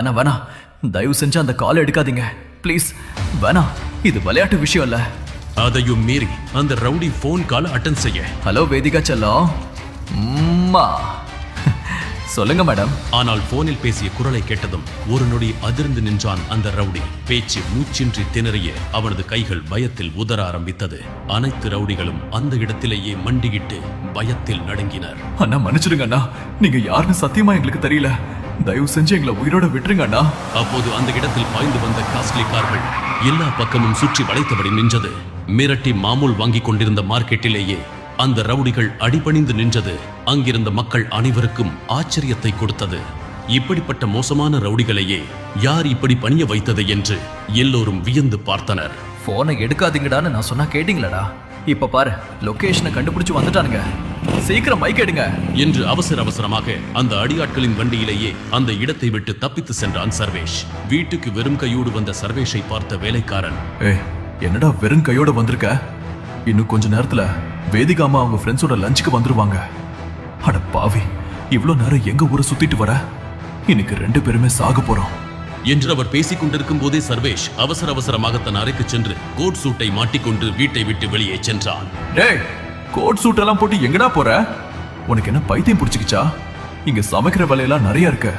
அண்ணா வேணாம், தயவு செஞ்சு அந்த கால் எடுக்காதீங்க ப்ளீஸ். வேணாம், இது விளையாட்டு விஷயம் இல்ல. அதையும் மீறி அந்த ரவுடி போன் கால் அட்டன் செய்ய, ஹலோ வேதிகா செல்லம். அம்மா. சொல்லுங்க மேடம். ஆனால் போனில் பேசிய குரலை கேட்டதும் ஒரு நொடி அதிர்ந்து நின்றான் அந்த ரவுடி. பேச்சு மூச்சின்றி திணறிய அவனது கைகள் பயத்தில் உதற ஆரம்பித்தது. அனைத்து ரவுடிகளும் அந்த இடத்திலேயே மண்டியிட்டு பயத்தில் நடுங்கினர். அண்ணா மன்னிச்சிடுங்க அண்ணா, நீங்க யாருன்னு சத்தியமா எங்களுக்கு தெரியல. தயவு செஞ்சு எங்களை உயிரோட விட்டுருங்க அண்ணா. அப்போது அந்த இடத்தில் பாய்ந்து வந்த காஸ்ட்லி கார்கள் எல்லா பக்கமும் சுற்றி வளைத்தபடி நின்றது. மிரட்டி மாமூல் வாங்கி கொண்டிருந்த மார்க்கெட்டிலேயே அந்த ரவுடிகள் அடிபணிந்து நின்றது அங்கிருந்த மக்கள் அனைவருக்கும் ஆச்சரியத்தை கொடுத்தது. இப்படிப்பட்ட மோசமான ரவுடிகளையே யார் இப்படி பணிய வைத்தது என்று எல்லோரும் வியந்து பார்த்தனர். போனை எடுக்காதீங்கடான்னு நான் சொன்னா கேட்டீங்களடா? இப்ப பாரு, லொகேஷனை கண்டுபிடிச்சு வந்துட்டானுங்க. சீக்கிரம் மைக் எடுங்க என்று அவசரமாக அந்த அடியாட்களின் வண்டியிலேயே அந்த இடத்தை விட்டு தப்பித்து சென்றான் சர்வேஷ். வீட்டுக்கு வெறும் கையோடு வந்த சர்வேஷை பார்த்த வேலைக்காரன், என்னடா வெறும் கையோட வந்திருக்க? இன்னும் கொஞ்ச நேரத்துல வேதிகாமா அவங்க ஃப்ரெண்ட்ஸோட லஞ்சுக்கு வந்துருவாங்க. அட பாவி, இவ்ளோ நேரம் எங்க ஊரை சுத்திட்டு வர? இன்னைக்கு 2 பேருமே சாக போறோம் என்று அவர் பேசிக் கொண்டிருக்கும் போதே சர்வேஷ் அவசரமாக தன் அறைக்கு சென்று கோட் சூட்டை மாட்டிக்கொண்டு வீட்டை விட்டு வெளியே சென்றான். டேய், கோட் சூட் எல்லாம் போட்டு எங்கடா போற? உனக்கு என்ன பைத்தியம் பிடிச்சிக்கிச்சா? இங்க சமைக்கிற வேலையெல்லாம் நிறைய இருக்கு.